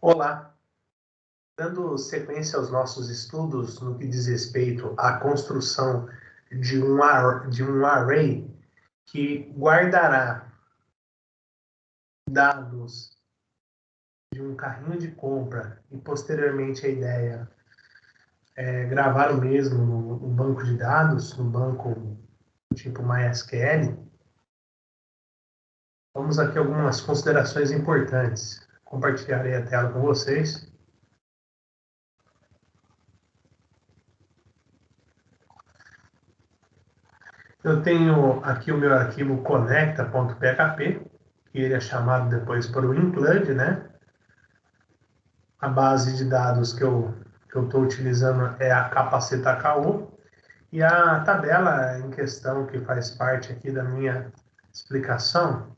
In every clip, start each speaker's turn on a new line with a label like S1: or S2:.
S1: Olá, dando sequência aos nossos estudos no que diz respeito à construção de um array que guardará dados de um carrinho de compra e posteriormente a ideia é gravar o mesmo no banco de dados, no banco tipo MySQL, vamos aqui algumas considerações importantes. Compartilharei a tela com vocês. Eu tenho aqui o meu arquivo conecta.php, que ele é chamado depois por include, né? A base de dados que eu estou utilizando é a Capacita KU, e a tabela em questão que faz parte aqui da minha explicação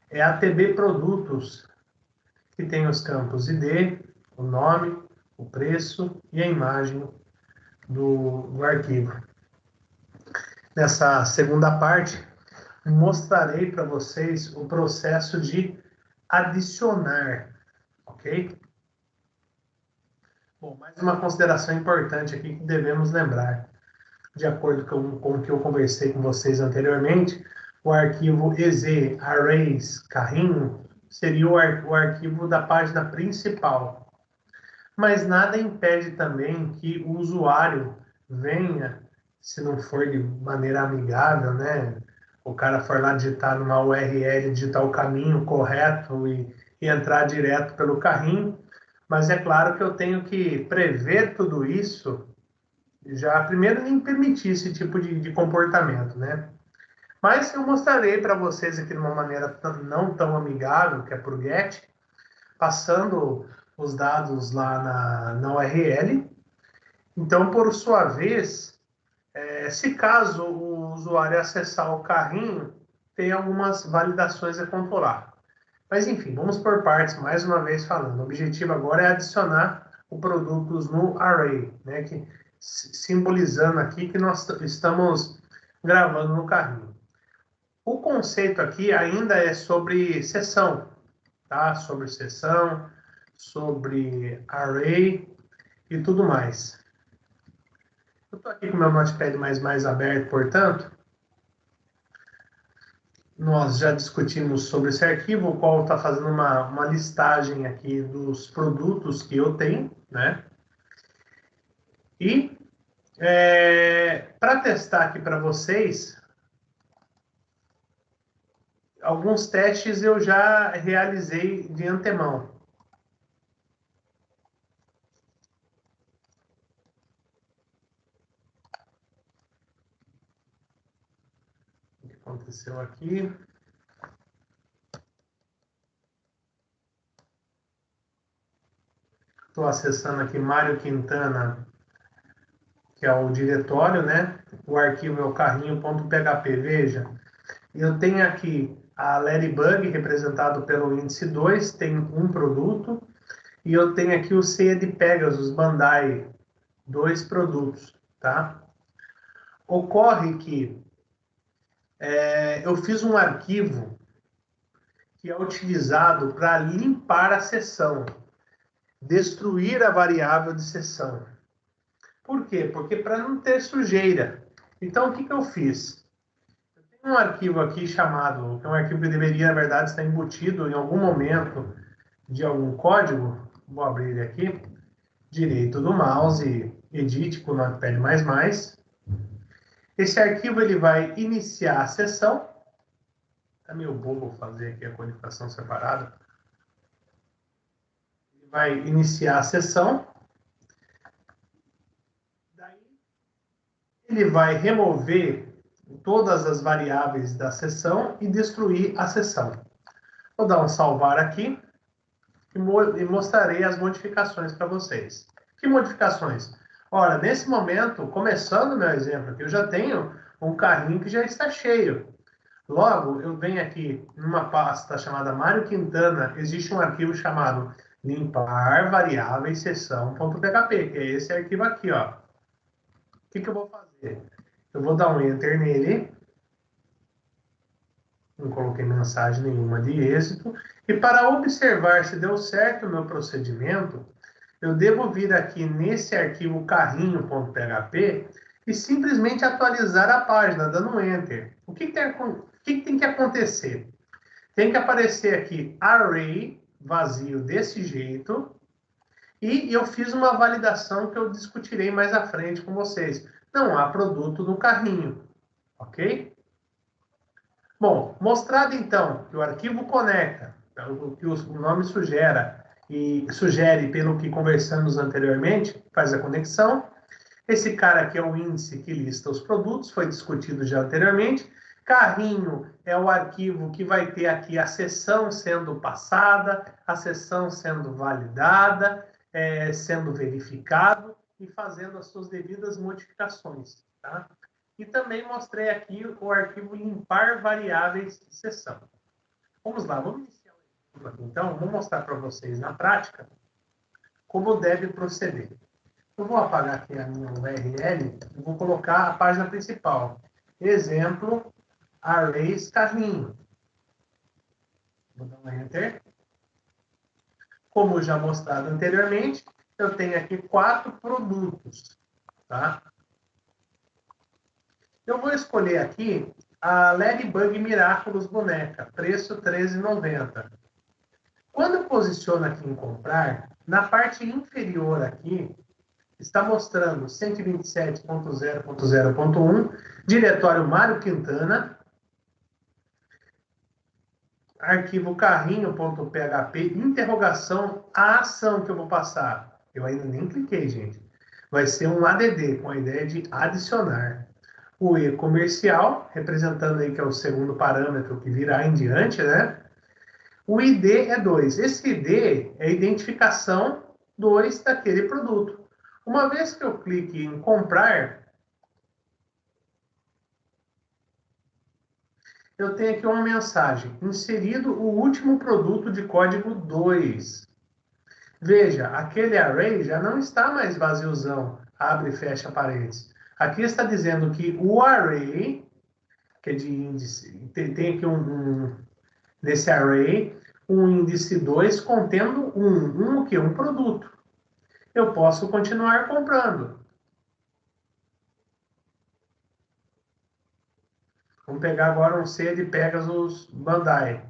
S1: é a TB Produtos, que tem os campos ID, o nome, o preço e a imagem do arquivo. Nessa segunda parte, mostrarei para vocês o processo de adicionar, ok? Bom, mais uma consideração importante aqui que devemos lembrar. De acordo com o que eu conversei com vocês anteriormente, o arquivo EZ Arrays Carrinho seria o arquivo da página principal. Mas nada impede também que o usuário venha, se não for de maneira amigável, né? O cara for lá digitar numa URL, digitar o caminho correto e entrar direto pelo carrinho. Mas é claro que eu tenho que prever tudo isso, já primeiro nem permitir esse tipo de comportamento, né? Mas eu mostrarei para vocês aqui de uma maneira não tão amigável, que é por GET, passando os dados lá na URL. Então, por sua vez, se caso o usuário acessar o carrinho, tem algumas validações a controlar. Mas, enfim, vamos por partes, mais uma vez falando. O objetivo agora é adicionar o produtos no array, né, que, simbolizando aqui que nós estamos gravando no carrinho. O conceito aqui ainda é sobre seção, tá? Sobre seção, sobre array e tudo mais. Eu estou aqui com o meu Notepad mais aberto, portanto, nós já discutimos sobre esse arquivo, o qual está fazendo uma listagem aqui dos produtos que eu tenho, né? E para testar aqui para vocês, alguns testes eu já realizei de antemão. O que aconteceu aqui? Estou acessando aqui Mário Quintana, que é o diretório, né? O arquivo é o carrinho.php. Veja, eu tenho aqui a Ladybug, representado pelo índice 2, tem um produto. E eu tenho aqui o Ceia de Pegasus, Bandai, 2 produtos, tá? Ocorre que eu fiz um arquivo que é utilizado para limpar a seção, destruir a variável de seção. Por quê? Porque para não ter sujeira. Então, o que eu fiz? Eu tenho um arquivo aqui chamado, que é um arquivo que deveria, na verdade, estar embutido em algum momento de algum código. Vou abrir ele aqui. Direito do mouse, edit com Notepad++. Esse arquivo ele vai iniciar a sessão. Tá meio bobo fazer aqui a codificação separada. Ele vai iniciar a sessão. Daí ele vai remover todas as variáveis da sessão e destruir a sessão. Vou dar um salvar aqui e mostrarei as modificações para vocês. Que modificações? Ora, nesse momento, começando o meu exemplo aqui, eu já tenho um carrinho que já está cheio. Logo, eu venho aqui numa pasta chamada Mário Quintana, existe um arquivo chamado limpar variáveis seção.php, que é esse arquivo aqui, ó. O que eu vou fazer? Eu vou dar um Enter nele. não coloquei mensagem nenhuma de êxito. E para observar se deu certo o meu procedimento, eu devo vir aqui nesse arquivo carrinho.php e simplesmente atualizar a página, dando um Enter. O que tem que acontecer? Tem que aparecer aqui array vazio desse jeito, e eu fiz uma validação que eu discutirei mais à frente com vocês. Não há produto no carrinho, ok? Bom, mostrado então que o arquivo conecta, o que o nome sugere pelo que conversamos anteriormente, faz a conexão. Esse cara aqui é o índice que lista os produtos, foi discutido já anteriormente. Carrinho é o arquivo que vai ter aqui a seção sendo passada, a seção sendo validada, sendo verificado e fazendo as suas devidas modificações, tá? E também mostrei aqui o arquivo limpar variáveis de seção. Vamos lá, vamos iniciar o arquivo aqui. Então, vou mostrar para vocês na prática como deve proceder. Eu vou apagar aqui a minha URL e vou colocar a página principal. Exemplo, arrays carrinho. Vou dar um Enter. Como já mostrado anteriormente, eu tenho aqui 4 produtos, tá? Eu vou escolher aqui a Ladybug Miraculous boneca, preço R$ 13,90. Quando eu posiciono aqui em comprar, na parte inferior aqui, está mostrando 127.0.0.1, diretório Mário Quintana, arquivo carrinho.php, interrogação, a ação que eu vou passar. Eu ainda nem cliquei, gente. Vai ser um ADD, com a ideia de adicionar. O E comercial, representando aí que é o segundo parâmetro que virá em diante, né? O ID é 2. Esse ID é a identificação 2 daquele produto. Uma vez que eu clique em comprar, eu tenho aqui uma mensagem. Inserido o último produto de código 2. Veja, aquele array já não está mais vaziozão. Abre e fecha parênteses. Aqui está dizendo que o array, que é de índice, tem aqui nesse array, um índice 2 contendo o quê? Um produto. Eu posso continuar comprando. Vamos pegar agora um C de Pegasus Bandai.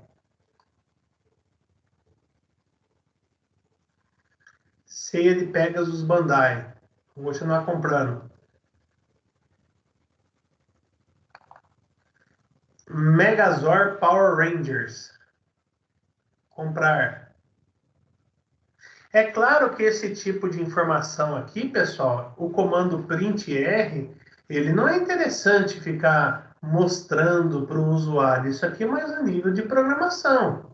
S1: Ceia de Pegasus Bandai. Vou continuar comprando. Megazord Power Rangers. Comprar. É claro que esse tipo de informação aqui, pessoal, o comando printr, ele não é interessante ficar mostrando para o usuário. Isso aqui é mais a nível de programação.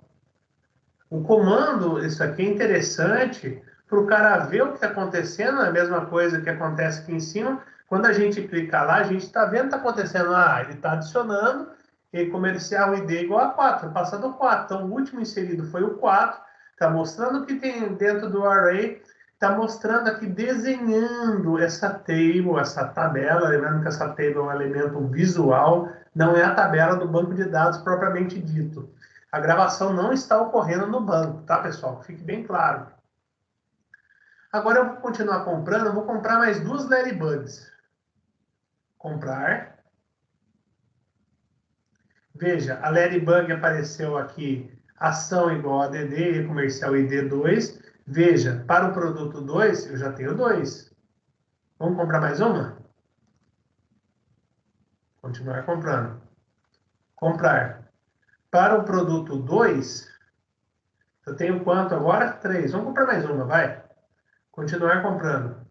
S1: O comando, isso aqui é interessante para o cara ver o que está acontecendo, é a mesma coisa que acontece aqui em cima. Quando a gente clica lá, a gente está vendo o que está acontecendo. Ah, ele está adicionando e comercial ID igual a 4, passando 4. Então, o último inserido foi o 4. Está mostrando o que tem dentro do array. Está mostrando aqui, desenhando essa table, essa tabela. Lembrando que essa table é um elemento visual, não é a tabela do banco de dados propriamente dito. A gravação não está ocorrendo no banco, tá, pessoal? Fique bem claro. Agora eu vou continuar comprando, eu vou comprar mais 2 Ladybugs. Comprar. Veja, a Ladybug apareceu aqui, ação igual a DD, comercial ID 2. Veja, para o produto 2, eu já tenho 2. Vamos comprar mais uma? Continuar comprando. Comprar. Para o produto 2, eu tenho quanto agora? 3. Vamos comprar mais uma, vai. Continuar comprando.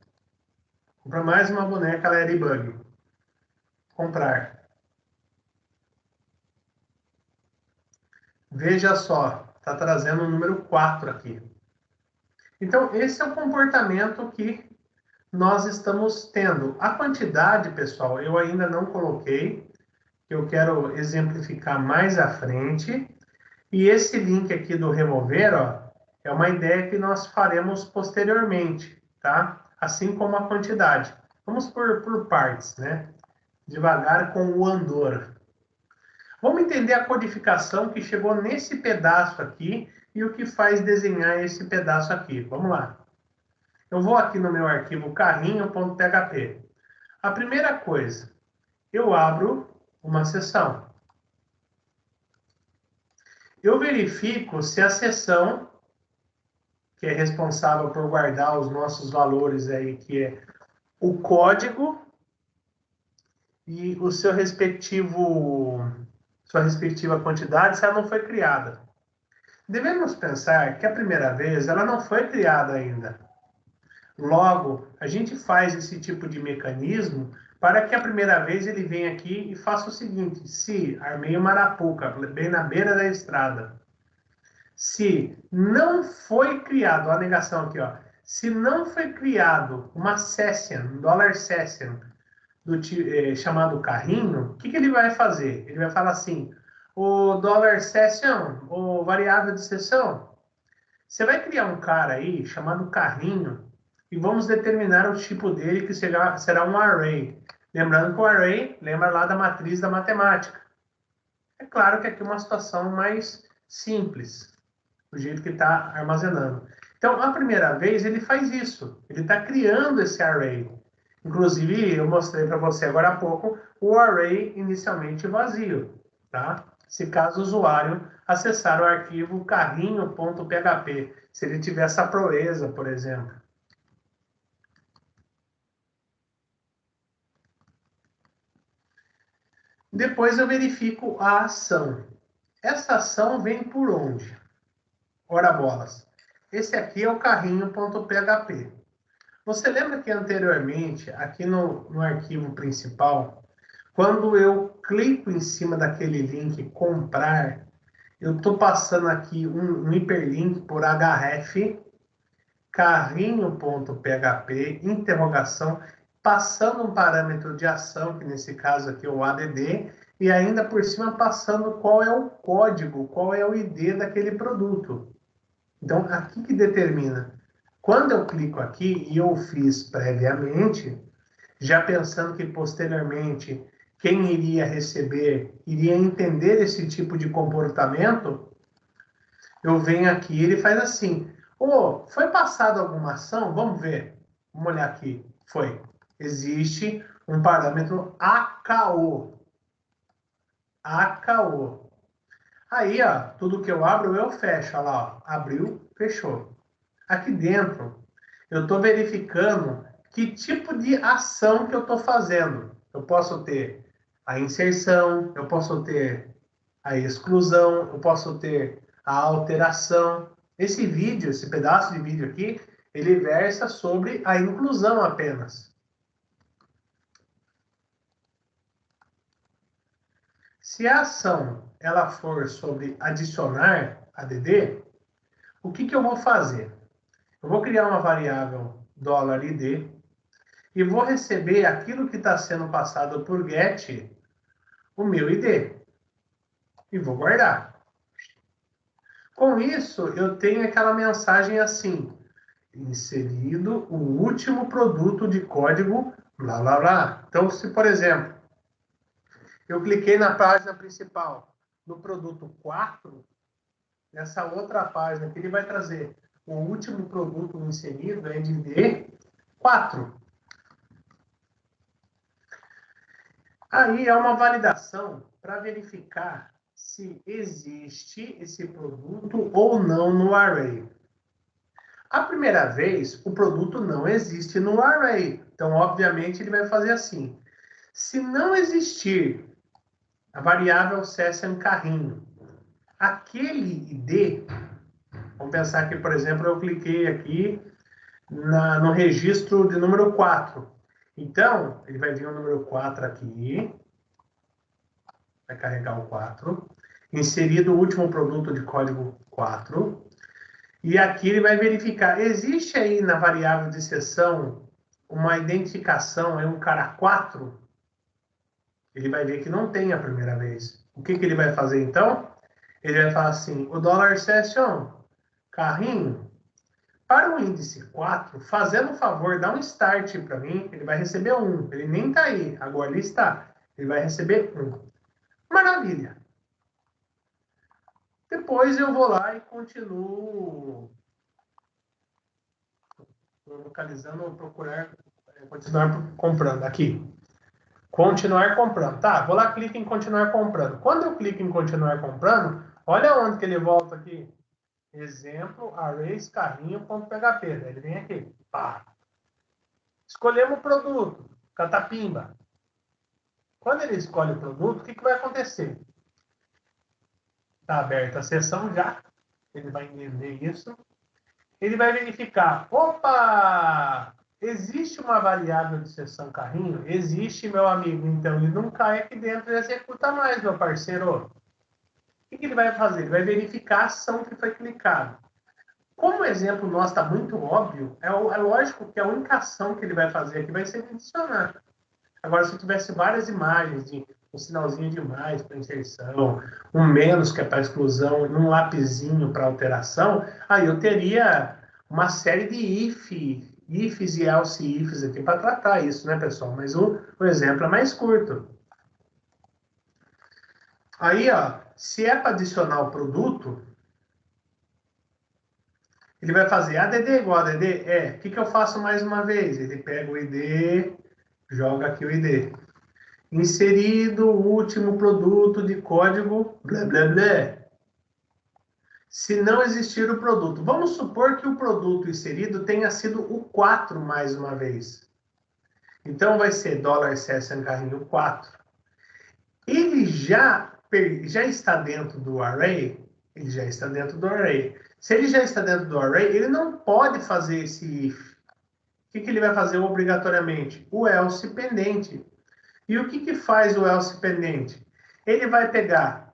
S1: Comprar mais uma boneca Ladybug. Comprar. Veja só, está trazendo o número 4 aqui. Então, esse é o comportamento que nós estamos tendo. A quantidade, pessoal, eu ainda não coloquei, que eu quero exemplificar mais à frente. E esse link aqui do remover, ó, é uma ideia que nós faremos posteriormente, tá? Assim como a quantidade. Vamos por partes, né? Devagar com o andor. Vamos entender a codificação que chegou nesse pedaço aqui e o que faz desenhar esse pedaço aqui. Vamos lá. Eu vou aqui no meu arquivo carrinho.php. A primeira coisa, eu abro uma seção. Eu verifico se a seção, que é responsável por guardar os nossos valores aí, que é o código e o seu sua respectiva quantidade, se ela não foi criada. Devemos pensar que a primeira vez ela não foi criada ainda. Logo, a gente faz esse tipo de mecanismo para que a primeira vez ele venha aqui e faça o seguinte: se armei uma arapuca bem na beira da estrada, se não foi criado, a negação aqui, ó, se não foi criado uma session, dollar session, chamado carrinho, o que ele vai fazer? Ele vai falar assim: o dollar session, o variável de sessão, você vai criar um cara aí chamado carrinho e vamos determinar o tipo dele, que será um array. Lembrando que o array lembra lá da matriz da matemática. É claro que aqui é uma situação mais simples, do jeito que está armazenando. Então, a primeira vez, ele faz isso. Ele está criando esse array. Inclusive, eu mostrei para você agora há pouco o array inicialmente vazio, tá? Se caso o usuário acessar o arquivo carrinho.php, se ele tiver essa proeza, por exemplo. Depois eu verifico a ação. Essa ação vem por onde? Ora bolas. Esse aqui é o carrinho.php. Você lembra que anteriormente, aqui no arquivo principal, quando eu clico em cima daquele link comprar, eu estou passando aqui um hiperlink por href, carrinho.php, interrogação, passando um parâmetro de ação, que nesse caso aqui é o add, e ainda por cima passando qual é o código, qual é o ID daquele produto. Então, aqui que determina. Quando eu clico aqui, e eu fiz previamente, já pensando que posteriormente quem iria receber iria entender esse tipo de comportamento, eu venho aqui e ele faz assim: oh, foi passada alguma ação? Vamos ver. Vamos olhar aqui. Foi. Existe um parâmetro AKO. AKO. Aí, ó, tudo que eu abro, eu fecho. Olha lá, ó, abriu, fechou. Aqui dentro, eu estou verificando que tipo de ação que eu estou fazendo. Eu posso ter a inserção, eu posso ter a exclusão, eu posso ter a alteração. Esse vídeo, esse pedaço de vídeo aqui, ele versa sobre a inclusão apenas. Se a ação ela for sobre adicionar ADD, o que eu vou fazer? Eu vou criar uma variável $id e vou receber aquilo que está sendo passado por get, o meu ID, e vou guardar. Com isso, eu tenho aquela mensagem assim: inserido o último produto de código, blá, blá, blá. Então, se, por exemplo, eu cliquei na página principal, no produto 4, nessa outra página que ele vai trazer o último produto inserido, é de D4. Aí é uma validação para verificar se existe esse produto ou não no array. A primeira vez, o produto não existe no array. Então, obviamente, ele vai fazer assim: se não existir a variável session carrinho, aquele ID, vamos pensar que, por exemplo, eu cliquei aqui no registro de número 4. Então, ele vai vir o número 4 aqui, vai carregar o 4, inserido o último produto de código 4, e aqui ele vai verificar, existe aí na variável de seção uma identificação, é um cara 4? Ele vai ver que não tem a primeira vez. O que ele vai fazer então? Ele vai falar assim: o $session, carrinho, para o índice 4, fazendo um favor, dá um start para mim, ele vai receber 1. Ele nem está aí, agora ele está. Ele vai receber 1. Maravilha. Depois eu vou lá e continuo localizando, procurar, continuar comprando aqui. Continuar comprando. Tá, vou lá, clico em continuar comprando. Quando eu clico em continuar comprando, olha onde que ele volta aqui. Exemplo, arrays, carrinho.php. Ele vem aqui. Pá. Escolhemos o produto, catapimba. Quando ele escolhe o produto, o que, que vai acontecer? Está aberta a sessão já. Ele vai entender isso. Ele vai verificar. Opa! Existe uma variável de sessão carrinho? Existe, meu amigo. Então, ele não cai aqui dentro e executa mais, meu parceiro. O que ele vai fazer? Ele vai verificar a ação que foi clicada. Como o exemplo nosso está muito óbvio, é lógico que a única ação que ele vai fazer aqui vai ser adicionar. Agora, se eu tivesse várias imagens, um sinalzinho de mais para inserção, um menos que é para exclusão, e um lapisinho para alteração, aí eu teria uma série de ifs e else ifs aqui para tratar isso, né, pessoal? Mas o exemplo é mais curto. Aí, ó, se é para adicionar o produto, ele vai fazer ADD igual a ADD? O que eu faço mais uma vez? Ele pega o ID, joga aqui o ID. Inserido o último produto de código, blá, blá, blá. Se não existir o produto. Vamos supor que o produto inserido tenha sido o 4 mais uma vez. Então, vai ser $CS carrinho 4. Ele já está dentro do array? Ele já está dentro do array. Se ele já está dentro do array, ele não pode fazer esse if. O que ele vai fazer obrigatoriamente? O else pendente. E o que faz o else pendente? Ele vai pegar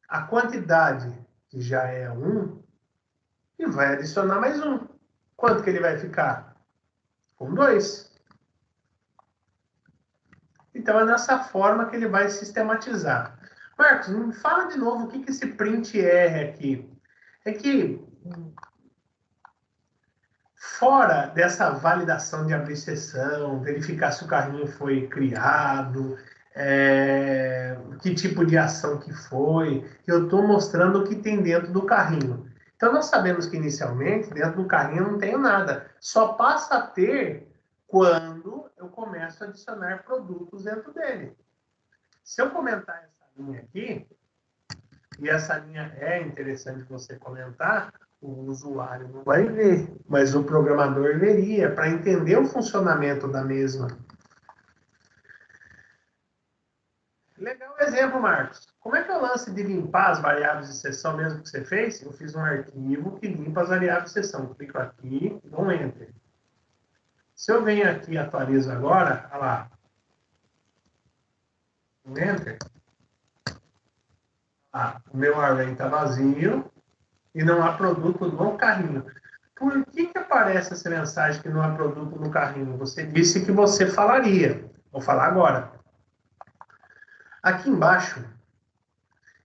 S1: a quantidade, que já é 1, e vai adicionar mais 1. Quanto que ele vai ficar? Com 2. Então, é dessa forma que ele vai sistematizar. Marcos, me fala de novo o que esse print R aqui. É que, fora dessa validação de abrir sessão, verificar se o carrinho foi criado, que tipo de ação que foi, eu estou mostrando o que tem dentro do carrinho. Então, nós sabemos que, inicialmente, dentro do carrinho eu não tenho nada. Só passa a ter quando eu começo a adicionar produtos dentro dele. Se eu comentar essa linha aqui, e essa linha é interessante você comentar, o usuário não vai ver, mas o programador veria, para entender o funcionamento da mesma. Legal exemplo, Marcos. Como é que é o lance de limpar as variáveis de seção mesmo que você fez? Eu fiz um arquivo que limpa as variáveis de seção. Clico aqui, dou um Enter. Se eu venho aqui e atualizo agora, olha lá, um Enter, o meu array está vazio e não há produto no carrinho. Por que aparece essa mensagem que não há produto no carrinho? Você disse que você falaria. Vou falar agora. Aqui embaixo,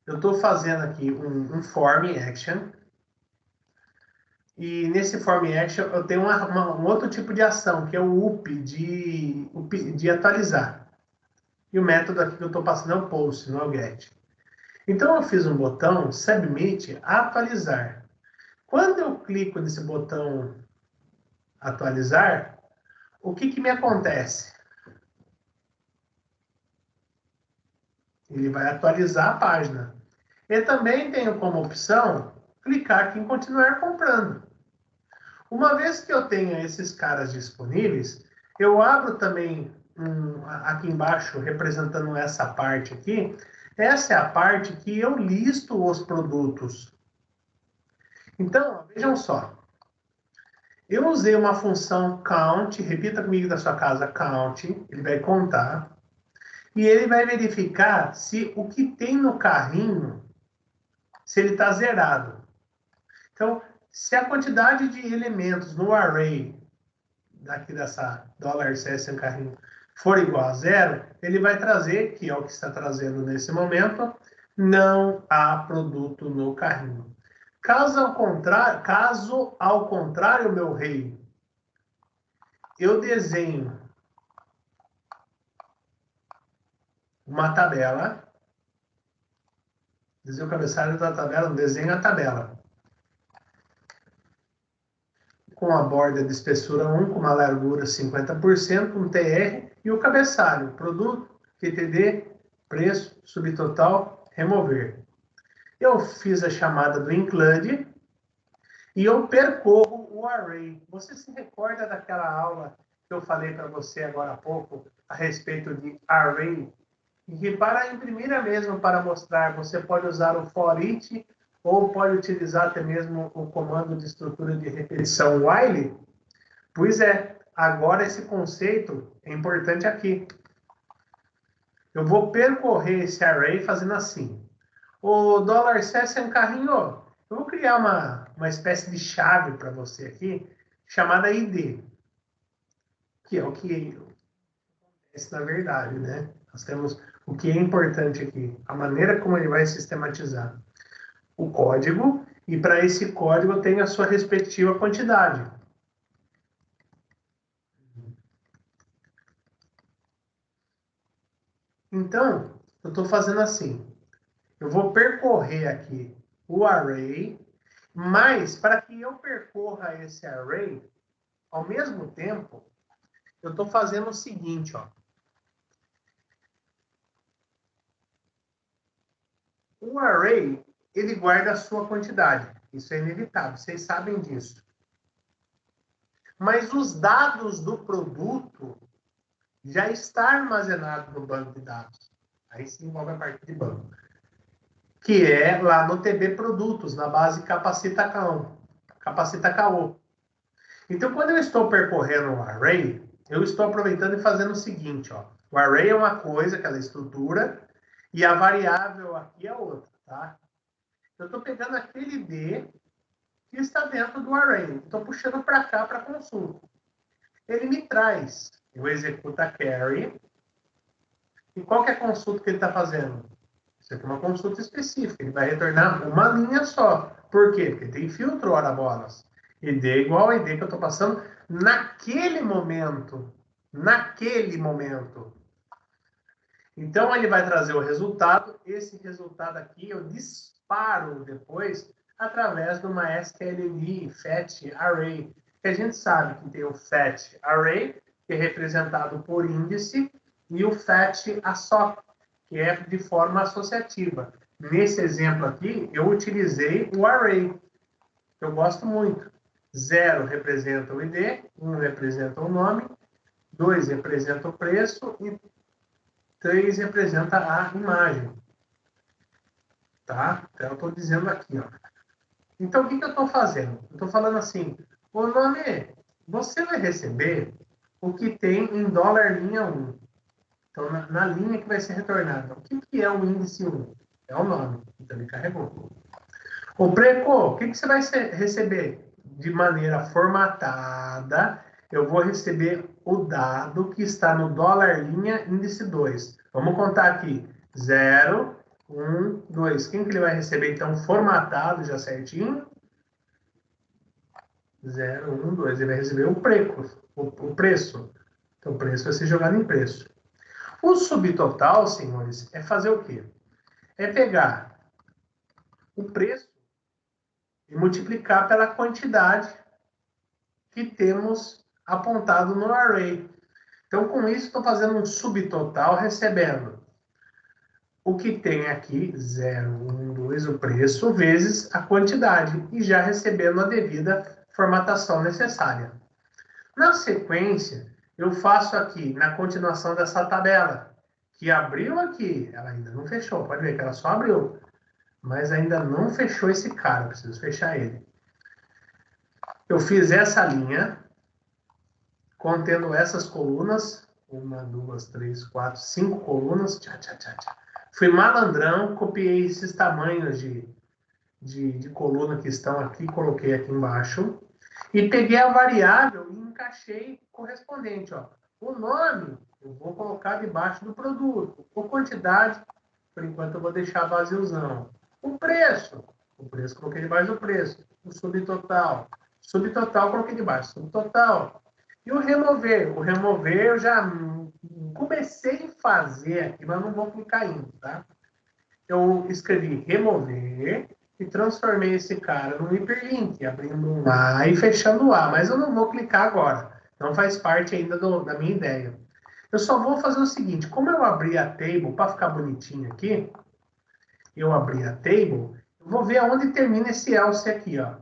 S1: eu estou fazendo aqui um form action. E nesse form action eu tenho um outro tipo de ação, que é o up de atualizar. E o método aqui que eu estou passando é o post, não é o get. Então eu fiz um botão submit atualizar. Quando eu clico nesse botão atualizar, o que me acontece? Ele vai atualizar a página. Eu também tenho como opção clicar aqui em continuar comprando. Uma vez que eu tenha esses caras disponíveis, eu abro também aqui embaixo, representando essa parte aqui. Essa é a parte que eu listo os produtos. Então, vejam só. Eu usei uma função count, repita comigo da sua casa, count, ele vai contar. E ele vai verificar se o que tem no carrinho, se ele está zerado. Então, se a quantidade de elementos no array, daqui dessa $CS em carrinho, for igual a 0, ele vai trazer, que é o que está trazendo nesse momento, não há produto no carrinho. Caso ao contrário, meu rei, eu desenho uma tabela Desenho o cabeçalho da tabela, desenho a tabela. Com a borda de espessura 1, com uma largura 50%, um TR e o cabeçalho, produto, QTD, preço, subtotal, remover. Eu fiz a chamada do include e eu percorro o array. Você se recorda daquela aula que eu falei para você agora há pouco a respeito de array? E para imprimir a mesma para mostrar, você pode usar o for each ou pode utilizar até mesmo o comando de estrutura de repetição while? Pois é, agora esse conceito é importante aqui. Eu vou percorrer esse array fazendo assim. O $CES é um carrinho. Eu vou criar uma espécie de chave para você aqui, chamada ID, que é o que é na verdade, né? Nós temos o que é importante aqui, a maneira como ele vai sistematizar o código, e para esse código tem a sua respectiva quantidade. Então, eu estou fazendo assim. Eu vou percorrer aqui o array, mas para que eu percorra esse array, ao mesmo tempo, eu estou fazendo o seguinte, ó. O array, ele guarda a sua quantidade. Isso é inevitável, vocês sabem disso. Mas os dados do produto já está armazenado no banco de dados. Aí se envolve a parte de banco. Que é lá no TB Produtos, na base Capacita KO. Então, quando eu estou percorrendo o array, eu estou aproveitando e fazendo o seguinte, ó. O array é uma coisa, aquela estrutura, e a variável aqui é outra, tá? Eu estou pegando aquele D que está dentro do array. Estou puxando para cá para consulta. Ele me traz, eu executo a carry, e qual que é a consulta que ele está fazendo? Isso aqui é uma consulta específica, ele vai retornar uma linha só. Por quê? Porque tem filtro hora bolas. ID é igual a ID que eu estou passando naquele momento. Naquele momento. Então, ele vai trazer o resultado. Esse resultado aqui eu disparo depois através de uma SQLD, Fetch Array. Que a gente sabe que tem o Fetch Array, que é representado por índice, e o Fetch ASSOC, que é de forma associativa. Nesse exemplo aqui, eu utilizei o Array, que eu gosto muito. 0 representa o ID, 1 representa o nome, 2 representa o preço e 3 representa a imagem. Tá? Então, eu estou dizendo aqui, ó. Então, o que eu estou fazendo? Eu estou falando assim, o nome, você vai receber o que tem em dólar linha 1. Então, na linha que vai ser retornada. O que é o índice 1? É o nome. Então, ele carregou. O preco, o que você vai receber? De maneira formatada, eu vou receber o dado que está no dólar linha índice 2. Vamos contar aqui. 0, 1, 2. Quem que ele vai receber, então, formatado já certinho? 0, 1, 2. Ele vai receber o preço. O preço. Então, o preço vai ser jogado em preço. O subtotal, senhores, é fazer o quê? É pegar o preço e multiplicar pela quantidade que temos apontado no array. Então, com isso, estou fazendo um subtotal, recebendo o que tem aqui, 0, 1, 2, o preço, vezes a quantidade, e já recebendo a devida formatação necessária. Na sequência, eu faço aqui, na continuação dessa tabela, que abriu aqui, ela ainda não fechou, pode ver que ela só abriu, mas ainda não fechou esse cara, preciso fechar ele. Eu fiz essa linha, contendo essas colunas, 1, 2, 3, 4, 5 colunas, tchá, tchá, tchá, tchá. Fui malandrão, copiei esses tamanhos de coluna que estão aqui, coloquei aqui embaixo, e peguei a variável e encaixei correspondente, ó. O nome, eu vou colocar debaixo do produto. Por quantidade, por enquanto eu vou deixar vaziozão. O preço coloquei debaixo do preço. O subtotal coloquei debaixo. Subtotal. E o remover eu já comecei a fazer aqui, mas não vou clicar ainda, tá? eu escrevi remover e transformei esse cara num hiperlink, abrindo um A e fechando o A, mas eu não vou clicar agora. Não faz parte ainda da minha ideia. Eu só vou fazer o seguinte, como eu abri a table, para ficar bonitinho aqui, eu abri a table, eu vou ver aonde termina esse else aqui, ó.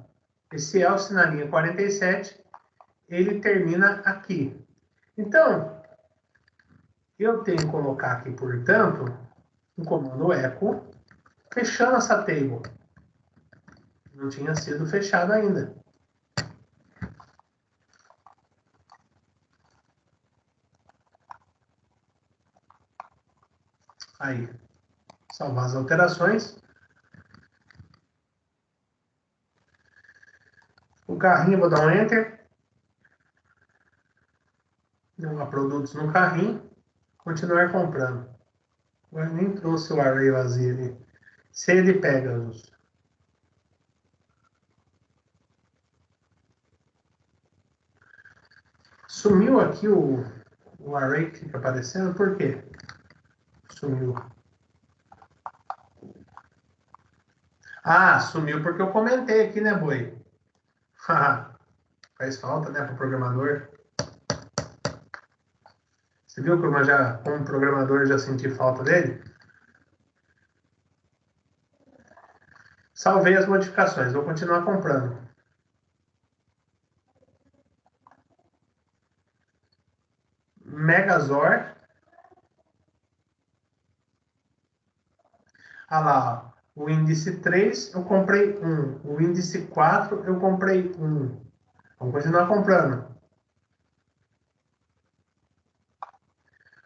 S1: Esse else na linha 47, ele termina aqui. Então, eu tenho que colocar aqui, portanto, um comando echo, fechando essa table. Não tinha sido fechado ainda. Aí, salvar as alterações. O carrinho, vou dar um Enter. Deu lá produtos no carrinho. Continuar comprando. Agora nem trouxe o array vazio ali. C de Pegasus. Sumiu aqui o array que fica aparecendo. Por quê? Sumiu. Ah, sumiu porque eu comentei aqui, né, boi? Faz falta, né, para o programador. Você viu como eu já, como programador, já senti falta dele? Salvei as modificações, vou continuar comprando. Megazord. Ah lá, ó. O índice 3 eu comprei 1. O índice 4 eu comprei 1. Vamos continuar comprando.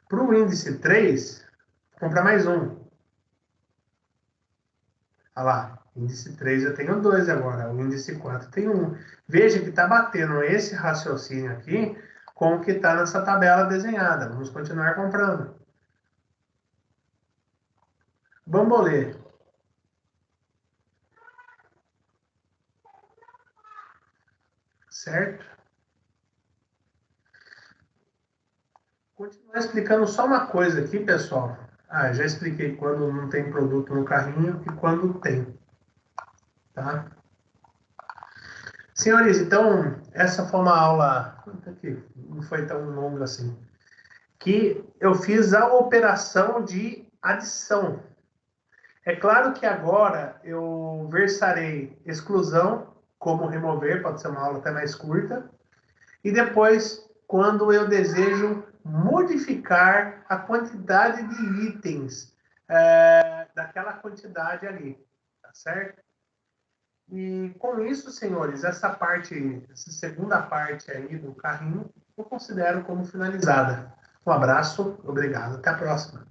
S1: Para o índice 3, vou comprar mais um. Ah lá, índice 3 eu tenho 2 agora. O índice 4 tem 1. Veja que está batendo esse raciocínio aqui com o que está nessa tabela desenhada. Vamos continuar comprando. Bambolê. Certo? Continuar explicando só uma coisa aqui, pessoal. Ah, já expliquei quando não tem produto no carrinho e quando tem, tá? Senhores, então, essa foi uma aula que não foi tão longa assim, que eu fiz a operação de adição. É claro que agora eu versarei exclusão, como remover, pode ser uma aula até mais curta, e depois, quando eu desejo modificar a quantidade de itens daquela quantidade ali, tá certo? E com isso, senhores, essa segunda parte aí do carrinho, eu considero como finalizada. Um abraço, obrigado, até a próxima.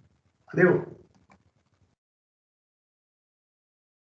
S1: Valeu!